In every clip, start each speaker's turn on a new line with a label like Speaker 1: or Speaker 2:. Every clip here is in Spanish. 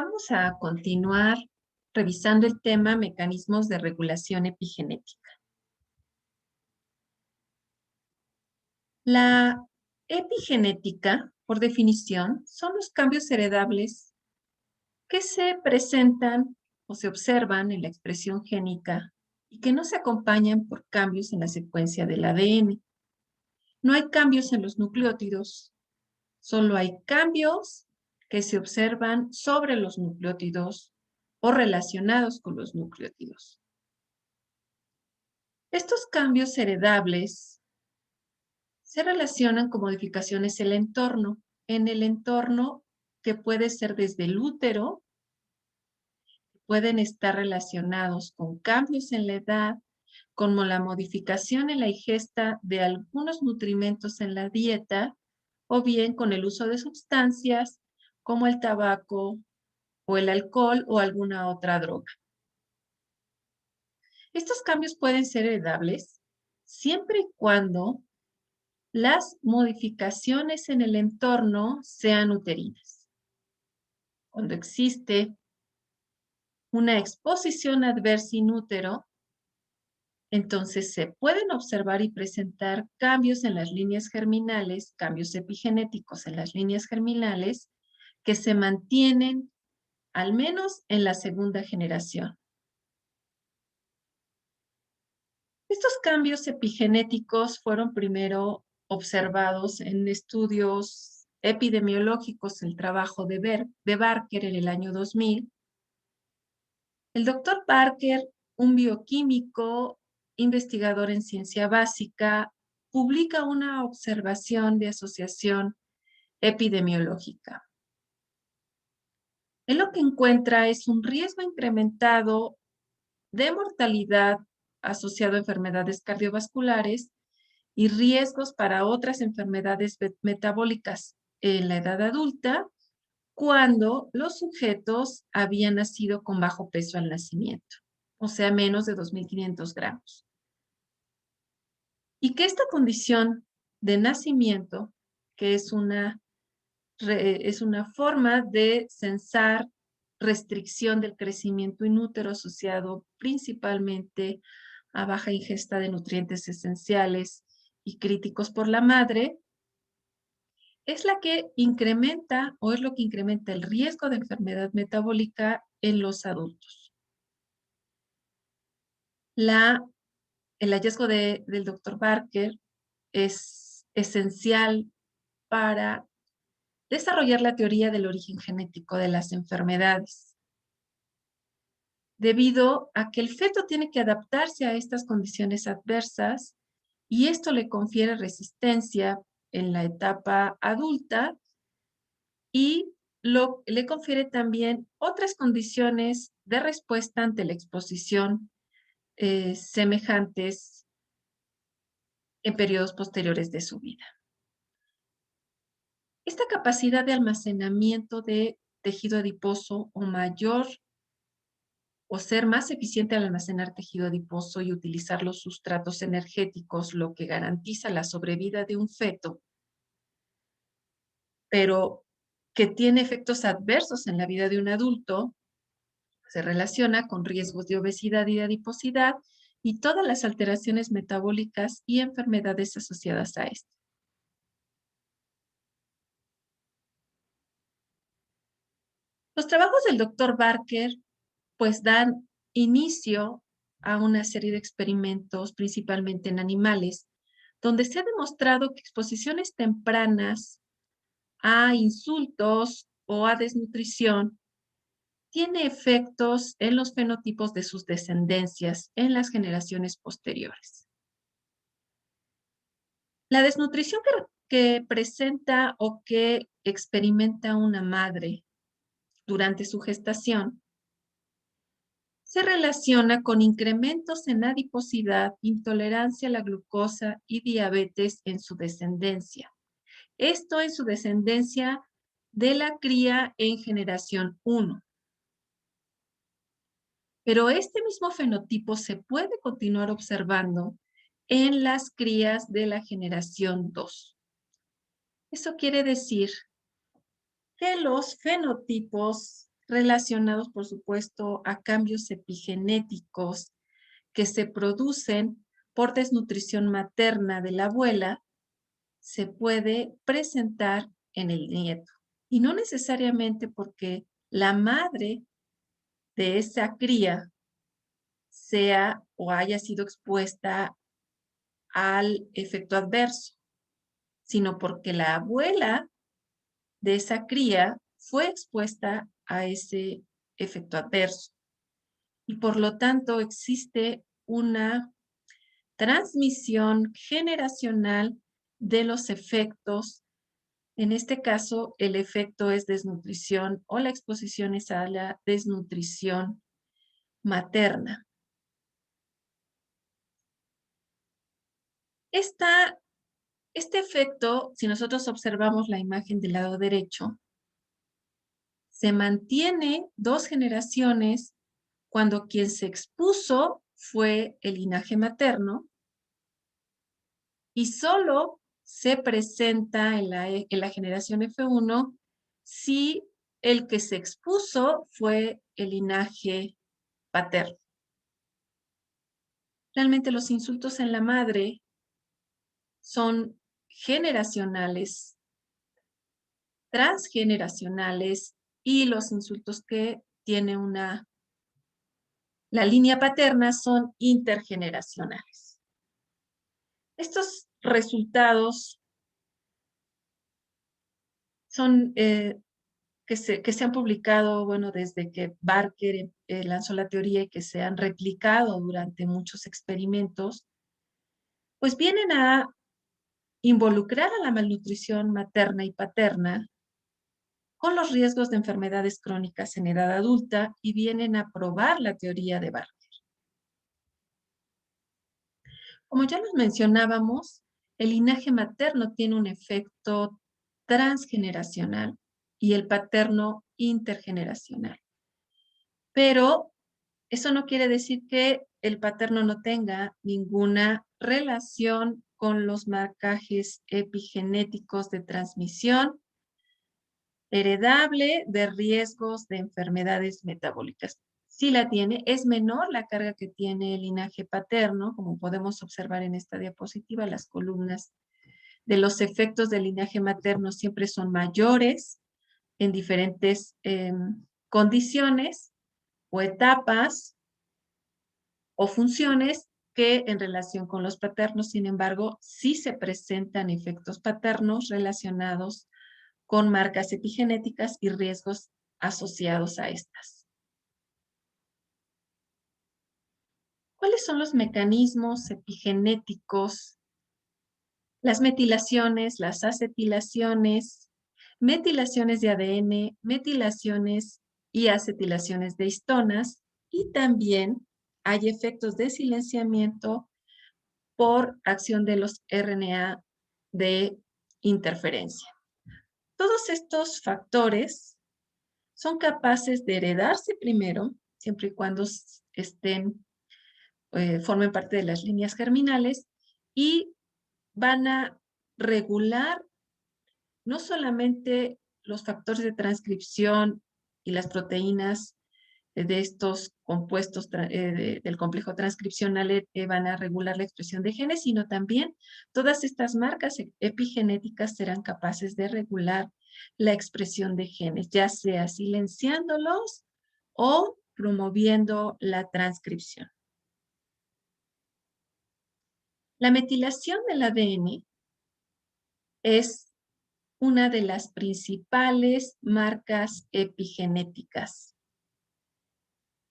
Speaker 1: Vamos a continuar revisando el tema mecanismos de regulación epigenética. La epigenética, por definición, son los cambios heredables que se presentan o se observan en la expresión génica y que no se acompañan por cambios en la secuencia del ADN. No hay cambios en los nucleótidos, solo hay cambios que se observan sobre los nucleótidos o relacionados con los nucleótidos. Estos cambios heredables se relacionan con modificaciones en el entorno que puede ser desde el útero, pueden estar relacionados con cambios en la edad, como la modificación en la ingesta de algunos nutrimentos en la dieta, o bien con el uso de sustancias como el tabaco o el alcohol o alguna otra droga. Estos cambios pueden ser heredables siempre y cuando las modificaciones en el entorno sean uterinas. Cuando existe una exposición adversa in útero, entonces se pueden observar y presentar cambios en las líneas germinales, cambios epigenéticos en las líneas germinales que se mantienen al menos en la segunda generación. Estos cambios epigenéticos fueron primero observados en estudios epidemiológicos, el trabajo de Barker en el año 2000. El doctor Barker, un bioquímico, investigador en ciencia básica, publica una observación de asociación epidemiológica. Él lo que encuentra es un riesgo incrementado de mortalidad asociado a enfermedades cardiovasculares y riesgos para otras enfermedades metabólicas en la edad adulta cuando los sujetos habían nacido con bajo peso al nacimiento, o sea, menos de 2.500 gramos. Y que esta condición de nacimiento, que es una forma de censar restricción del crecimiento in útero asociado principalmente a baja ingesta de nutrientes esenciales y críticos por la madre, es la que incrementa o es lo que incrementa el riesgo de enfermedad metabólica en los adultos. El hallazgo del doctor Barker es esencial para desarrollar la teoría del origen genético de las enfermedades, debido a que el feto tiene que adaptarse a estas condiciones adversas y esto le confiere resistencia en la etapa adulta y le confiere también otras condiciones de respuesta ante la exposición semejantes en periodos posteriores de su vida. Esta capacidad de almacenamiento de tejido adiposo o mayor o ser más eficiente al almacenar tejido adiposo y utilizar los sustratos energéticos, lo que garantiza la sobrevida de un feto, pero que tiene efectos adversos en la vida de un adulto, se relaciona con riesgos de obesidad y de adiposidad y todas las alteraciones metabólicas y enfermedades asociadas a esto. Los trabajos del doctor Barker pues dan inicio a una serie de experimentos, principalmente en animales, donde se ha demostrado que exposiciones tempranas a insultos o a desnutrición tiene efectos en los fenotipos de sus descendencias en las generaciones posteriores. La desnutrición que presenta o que experimenta una madre durante su gestación se relaciona con incrementos en adiposidad, intolerancia a la glucosa y diabetes en su descendencia. Esto en su descendencia de la cría en generación 1. Pero este mismo fenotipo se puede continuar observando en las crías de la generación 2. Eso quiere decir que los fenotipos relacionados, por supuesto, a cambios epigenéticos que se producen por desnutrición materna de la abuela, se puede presentar en el nieto. Y no necesariamente porque la madre de esa cría sea o haya sido expuesta al efecto adverso, sino porque la abuela de esa cría fue expuesta a ese efecto adverso. Y por lo tanto existe una transmisión generacional de los efectos. En este caso, el efecto es desnutrición o la exposición es a la desnutrición materna. Este efecto, si nosotros observamos la imagen del lado derecho, se mantiene 2 generaciones cuando quien se expuso fue el linaje materno y solo se presenta en la generación F1 si el que se expuso fue el linaje paterno. Realmente los insultos en la madre son generacionales, transgeneracionales y los insultos que tiene la línea paterna son intergeneracionales. Estos resultados son que se han publicado, bueno, desde que Barker lanzó la teoría y que se han replicado durante muchos experimentos, pues vienen a involucrar a la malnutrición materna y paterna con los riesgos de enfermedades crónicas en edad adulta y vienen a probar la teoría de Barker. Como ya nos mencionábamos, el linaje materno tiene un efecto transgeneracional y el paterno intergeneracional. Pero eso no quiere decir que el paterno no tenga ninguna relación con los marcajes epigenéticos de transmisión heredable de riesgos de enfermedades metabólicas. Sí la tiene, es menor la carga que tiene el linaje paterno, como podemos observar en esta diapositiva, las columnas de los efectos del linaje materno siempre son mayores en diferentes condiciones o etapas o funciones que en relación con los paternos. Sin embargo, sí se presentan efectos paternos relacionados con marcas epigenéticas y riesgos asociados a estas. ¿Cuáles son los mecanismos epigenéticos? Las metilaciones, las acetilaciones, metilaciones de ADN, metilaciones y acetilaciones de histonas, y también hay efectos de silenciamiento por acción de los RNA de interferencia. Todos estos factores son capaces de heredarse primero, siempre y cuando formen parte de las líneas germinales, y van a regular no solamente los factores de transcripción y las proteínas de estos compuestos del complejo transcripcional van a regular la expresión de genes, sino también todas estas marcas epigenéticas serán capaces de regular la expresión de genes, ya sea silenciándolos o promoviendo la transcripción. La metilación del ADN es una de las principales marcas epigenéticas.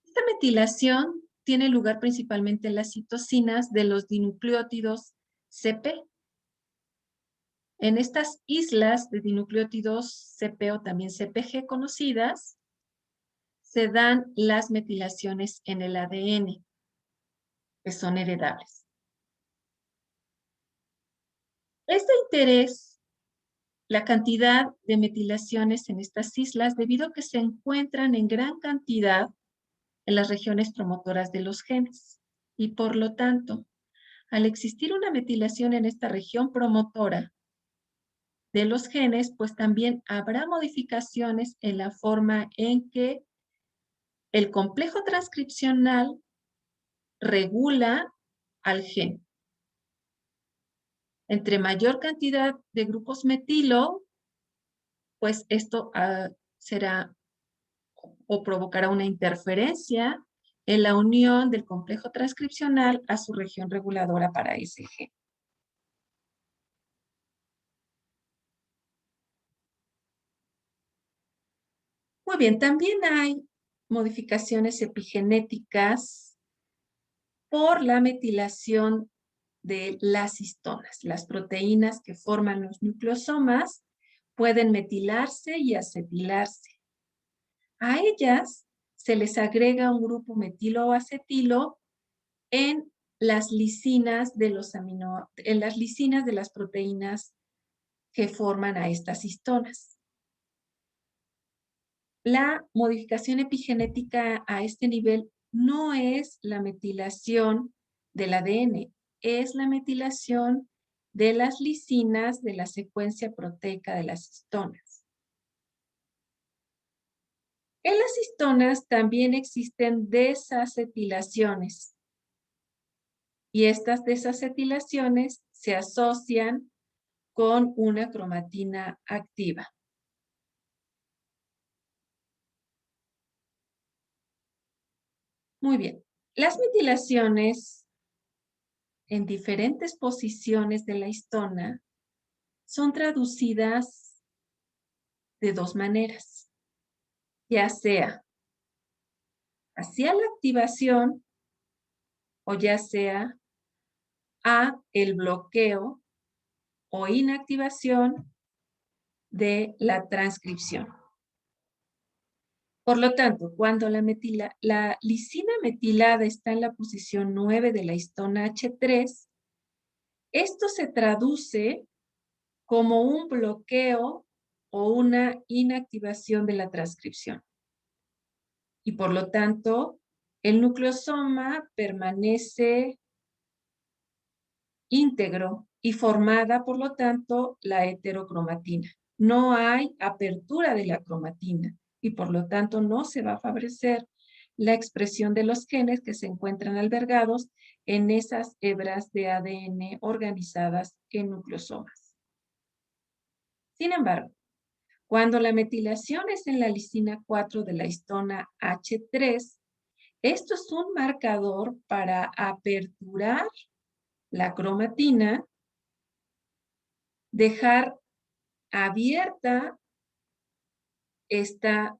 Speaker 1: Esta metilación tiene lugar principalmente en las citocinas de los dinucleótidos CP. En estas islas de dinucleótidos CP o también CPG conocidas, se dan las metilaciones en el ADN, que son heredables. Es de interés la cantidad de metilaciones en estas islas debido a que se encuentran en gran cantidad en las regiones promotoras de los genes y por lo tanto, al existir una metilación en esta región promotora, de los genes, pues también habrá modificaciones en la forma en que el complejo transcripcional regula al gen. Entre mayor cantidad de grupos metilo, pues esto será o provocará una interferencia en la unión del complejo transcripcional a su región reguladora para ese gen. Muy bien, también hay modificaciones epigenéticas por la metilación de las histonas. Las proteínas que forman los nucleosomas pueden metilarse y acetilarse. A ellas se les agrega un grupo metilo o acetilo en las lisinas de las lisinas de las proteínas que forman a estas histonas. La modificación epigenética a este nivel no es la metilación del ADN, es la metilación de las lisinas de la secuencia proteica de las histonas. En las histonas también existen desacetilaciones y estas desacetilaciones se asocian con una cromatina activa. Muy bien. Las metilaciones en diferentes posiciones de la histona son traducidas de dos maneras, ya sea hacia la activación o ya sea a el bloqueo o inactivación de la transcripción. Por lo tanto, cuando la lisina metilada está en la posición 9 de la histona H3, esto se traduce como un bloqueo o una inactivación de la transcripción. Y por lo tanto, el nucleosoma permanece íntegro y formada, por lo tanto, la heterocromatina. No hay apertura de la cromatina y por lo tanto no se va a favorecer la expresión de los genes que se encuentran albergados en esas hebras de ADN organizadas en nucleosomas. Sin embargo, cuando la metilación es en la lisina 4 de la histona H3, esto es un marcador para aperturar la cromatina, dejar abierta esta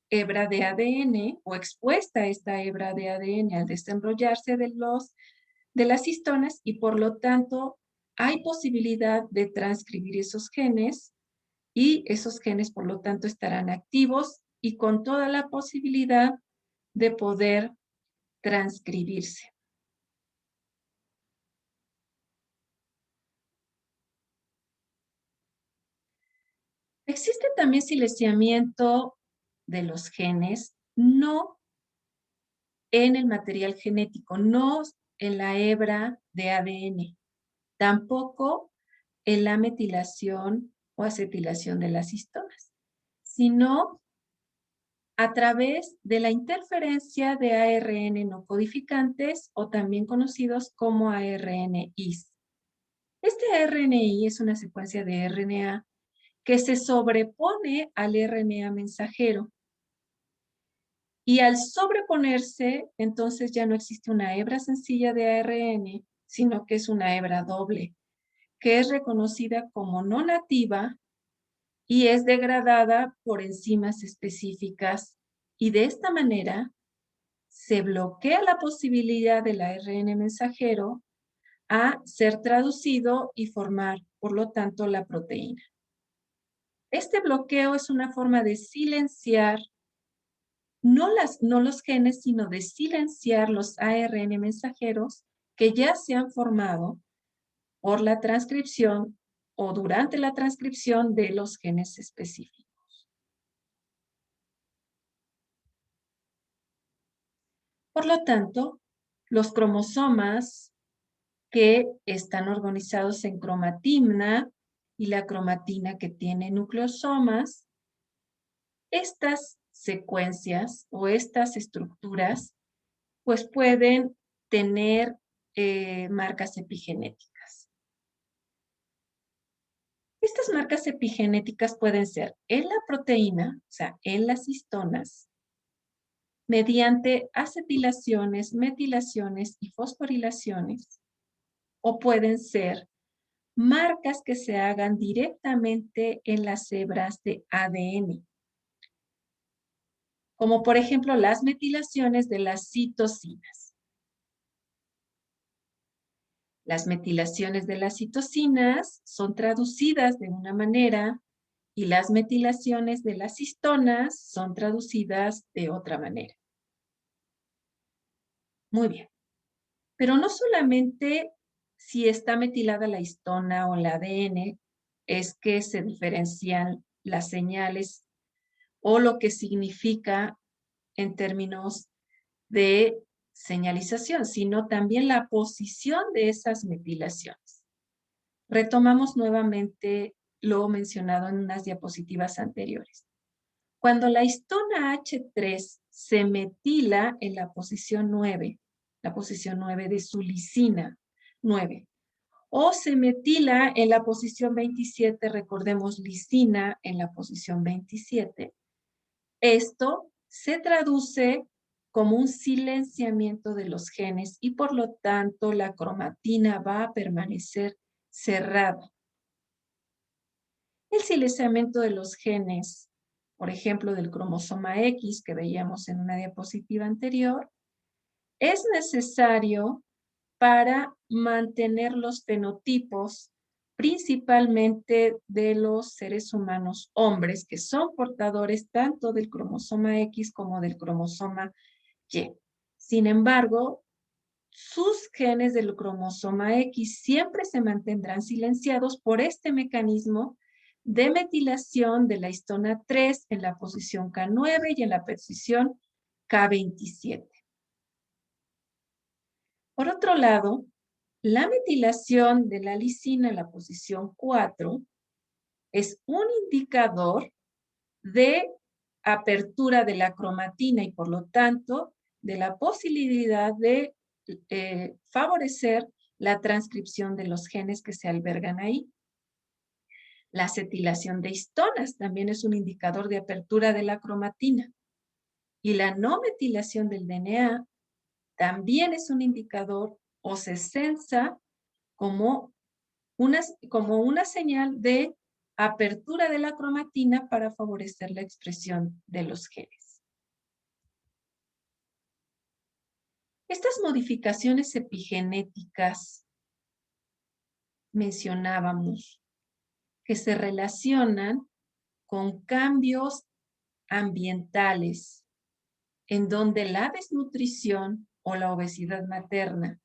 Speaker 1: hebra de ADN o expuesta esta hebra de ADN al desenrollarse de las histonas y por lo tanto hay posibilidad de transcribir esos genes y esos genes por lo tanto estarán activos y con toda la posibilidad de poder transcribirse. Existe también silenciamiento de los genes, no en el material genético, no en la hebra de ADN, tampoco en la metilación o acetilación de las histonas, sino a través de la interferencia de ARN no codificantes o también conocidos como ARNIs. Este ARNI es una secuencia de RNA que se sobrepone al RNA mensajero. Y al sobreponerse, entonces ya no existe una hebra sencilla de ARN, sino que es una hebra doble, que es reconocida como no nativa y es degradada por enzimas específicas. Y de esta manera se bloquea la posibilidad del ARN mensajero a ser traducido y formar, por lo tanto, la proteína. Este bloqueo es una forma de silenciar no los genes, sino de silenciar los ARN mensajeros que ya se han formado por la transcripción o durante la transcripción de los genes específicos. Por lo tanto, los cromosomas que están organizados en cromatimna y la cromatina que tiene nucleosomas, estas secuencias o estas estructuras pues pueden tener marcas epigenéticas. Estas marcas epigenéticas pueden ser en la proteína, o sea, en las histonas, mediante acetilaciones, metilaciones y fosforilaciones, o pueden ser marcas que se hagan directamente en las hebras de ADN, como por ejemplo las metilaciones de las citosinas. Las metilaciones de las citosinas son traducidas de una manera y las metilaciones de las histonas son traducidas de otra manera. Muy bien. Pero no solamente si está metilada la histona o el ADN es que se diferencian las señales o lo que significa en términos de señalización, sino también la posición de esas metilaciones. Retomamos nuevamente lo mencionado en unas diapositivas anteriores. Cuando la histona H3 se metila en la posición 9 de su lisina 9, o se metila en la posición 27, recordemos lisina en la posición 27, esto se traduce como un silenciamiento de los genes y por lo tanto la cromatina va a permanecer cerrada. El silenciamiento de los genes, por ejemplo, del cromosoma X que veíamos en una diapositiva anterior, es necesario para mantener los fenotipos, principalmente de los seres humanos hombres, que son portadores tanto del cromosoma X como del cromosoma Y. Sin embargo, sus genes del cromosoma X siempre se mantendrán silenciados por este mecanismo de metilación de la histona 3 en la posición K9 y en la posición K27. Por otro lado, la metilación de la lisina en la posición 4 es un indicador de apertura de la cromatina y por lo tanto de la posibilidad de favorecer la transcripción de los genes que se albergan ahí. La acetilación de histonas también es un indicador de apertura de la cromatina. Y la no metilación del DNA también es un indicador o se sensa como una señal de apertura de la cromatina para favorecer la expresión de los genes. Estas modificaciones epigenéticas mencionábamos que se relacionan con cambios ambientales en donde la desnutrición o la obesidad materna,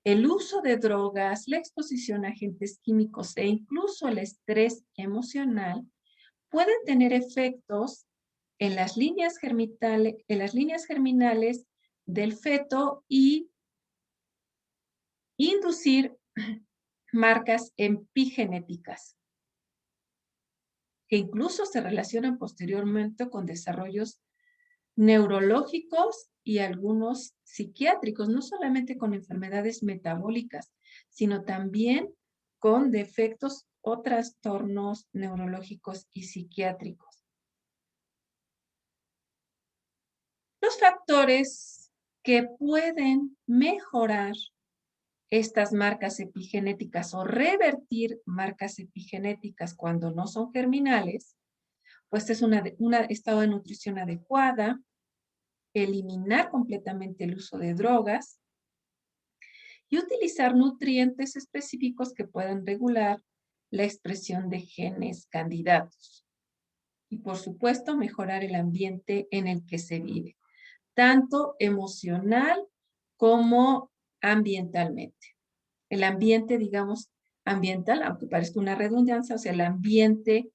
Speaker 1: el uso de drogas, la exposición a agentes químicos e incluso el estrés emocional pueden tener efectos en las líneas germinales del feto y inducir marcas epigenéticas que incluso se relacionan posteriormente con desarrollos neurológicos y algunos psiquiátricos, no solamente con enfermedades metabólicas, sino también con defectos o trastornos neurológicos y psiquiátricos. Los factores que pueden mejorar estas marcas epigenéticas o revertir marcas epigenéticas cuando no son germinales, pues es un estado de nutrición adecuada, eliminar completamente el uso de drogas y utilizar nutrientes específicos que puedan regular la expresión de genes candidatos. Y por supuesto, mejorar el ambiente en el que se vive, tanto emocional como ambientalmente. El ambiente, digamos, ambiental, aunque parezca una redundancia, o sea, el ambiente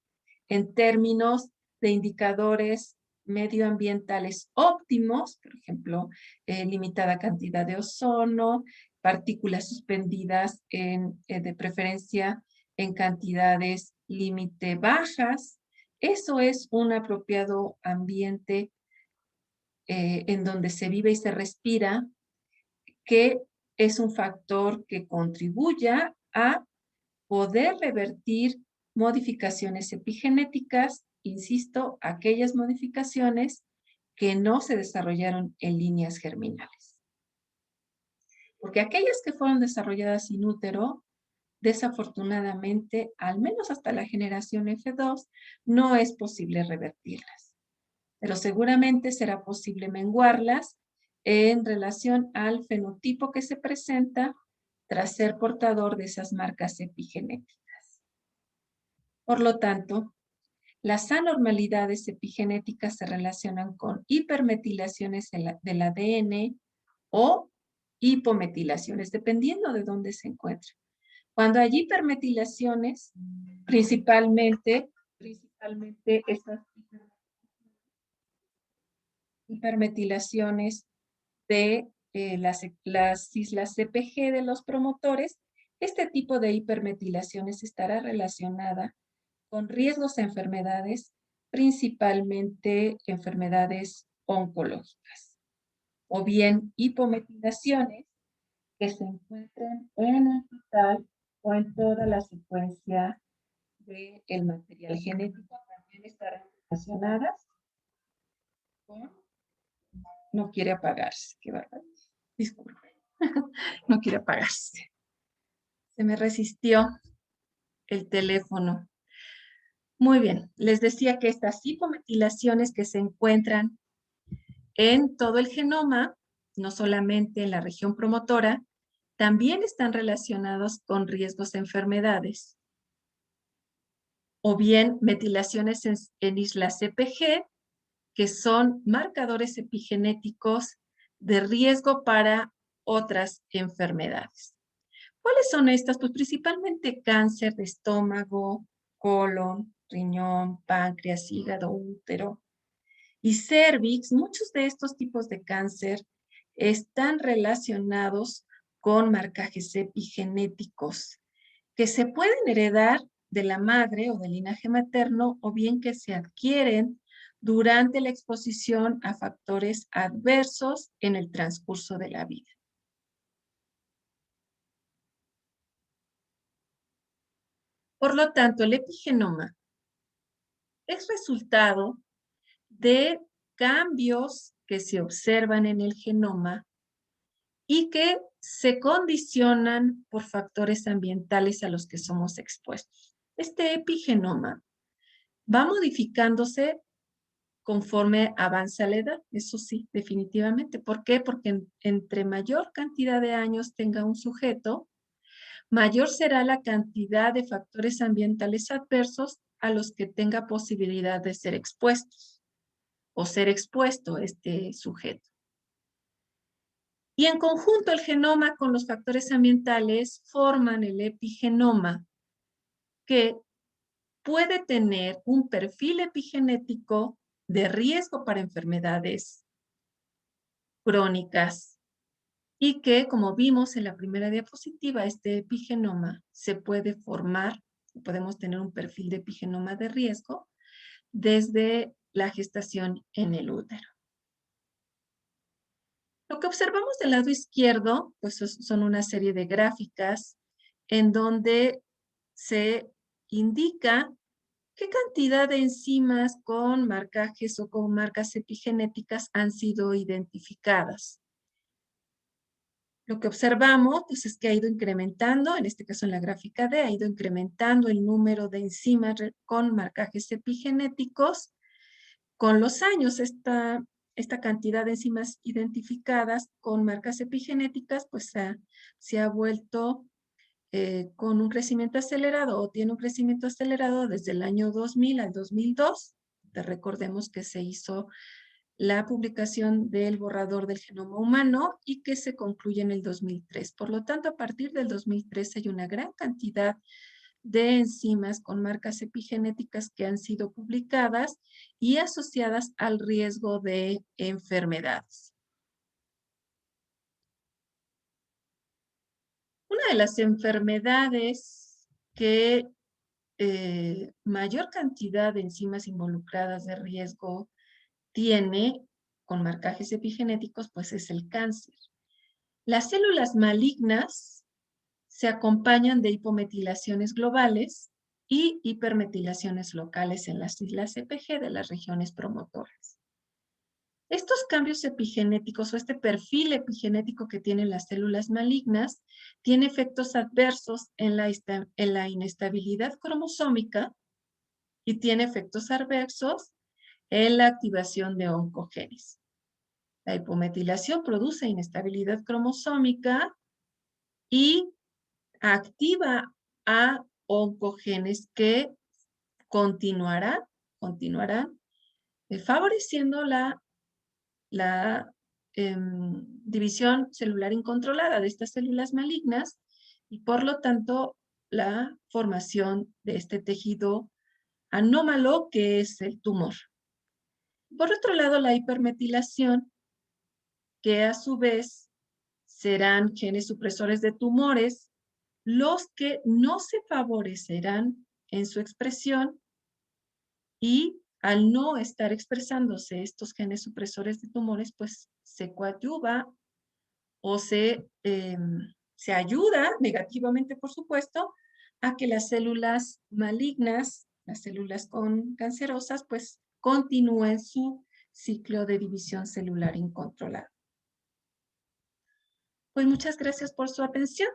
Speaker 1: en términos de indicadores medioambientales óptimos, por ejemplo, limitada cantidad de ozono, partículas suspendidas de preferencia en cantidades límite bajas. Eso es un apropiado ambiente en donde se vive y se respira, que es un factor que contribuya a poder revertir modificaciones epigenéticas, insisto, aquellas modificaciones que no se desarrollaron en líneas germinales. Porque aquellas que fueron desarrolladas in útero, desafortunadamente, al menos hasta la generación F2, no es posible revertirlas. Pero seguramente será posible menguarlas en relación al fenotipo que se presenta tras ser portador de esas marcas epigenéticas. Por lo tanto, las anormalidades epigenéticas se relacionan con hipermetilaciones del ADN o hipometilaciones, dependiendo de dónde se encuentre. Cuando hay hipermetilaciones, principalmente estas hipermetilaciones de las islas CPG de los promotores, este tipo de hipermetilaciones estará relacionada con riesgos a enfermedades, principalmente enfermedades oncológicas, o bien hipometilaciones que se encuentren en el total o en toda la secuencia del material genético, también estarán relacionadas con... No quiere apagarse, qué barbaridad. Disculpe, no quiere apagarse. Se me resistió el teléfono. Muy bien, les decía que estas hipometilaciones que se encuentran en todo el genoma, no solamente en la región promotora, también están relacionados con riesgos de enfermedades. O bien metilaciones en islas CPG, que son marcadores epigenéticos de riesgo para otras enfermedades. ¿Cuáles son estas? Pues principalmente cáncer de estómago, colon, riñón, páncreas, hígado, útero y cervix. Muchos de estos tipos de cáncer están relacionados con marcajes epigenéticos que se pueden heredar de la madre o del linaje materno o bien que se adquieren durante la exposición a factores adversos en el transcurso de la vida. Por lo tanto, el epigenoma es resultado de cambios que se observan en el genoma y que se condicionan por factores ambientales a los que somos expuestos. Este epigenoma va modificándose conforme avanza la edad, eso sí, definitivamente. ¿Por qué? Porque entre mayor cantidad de años tenga un sujeto, mayor será la cantidad de factores ambientales adversos a los que tenga posibilidad de ser expuestos o ser expuesto este sujeto. Y en conjunto el genoma con los factores ambientales forman el epigenoma, que puede tener un perfil epigenético de riesgo para enfermedades crónicas y que, como vimos en la primera diapositiva, este epigenoma se puede formar, podemos tener un perfil de epigenoma de riesgo desde la gestación en el útero. Lo que observamos del lado izquierdo, pues son una serie de gráficas en donde se indica qué cantidad de enzimas con marcajes o con marcas epigenéticas han sido identificadas. Lo que observamos pues, es que ha ido incrementando, en este caso en la gráfica D, ha ido incrementando el número de enzimas con marcajes epigenéticos. Con los años, esta cantidad de enzimas identificadas con marcas epigenéticas pues se ha vuelto con un crecimiento acelerado o tiene un crecimiento acelerado desde el año 2000 al 2002. Recordemos que se hizo la publicación del borrador del genoma humano y que se concluye en el 2003. Por lo tanto, a partir del 2003 hay una gran cantidad de enzimas con marcas epigenéticas que han sido publicadas y asociadas al riesgo de enfermedades. Una de las enfermedades que mayor cantidad de enzimas involucradas de riesgo tiene con marcajes epigenéticos, pues es el cáncer. Las células malignas se acompañan de hipometilaciones globales y hipermetilaciones locales en las islas EPG de las regiones promotoras. Estos cambios epigenéticos o este perfil epigenético que tienen las células malignas tiene efectos adversos en la inestabilidad cromosómica y tiene efectos adversos en la activación de oncogenes. La hipometilación produce inestabilidad cromosómica y activa a oncogenes que continuarán favoreciendo la división celular incontrolada de estas células malignas y por lo tanto la formación de este tejido anómalo que es el tumor. Por otro lado, la hipermetilación, que a su vez serán genes supresores de tumores, los que no se favorecerán en su expresión y al no estar expresándose estos genes supresores de tumores, pues se coadyuva o se ayuda negativamente, por supuesto, a que las células malignas, las células cancerosas, pues continúen su ciclo de división celular incontrolado. Pues muchas gracias por su atención.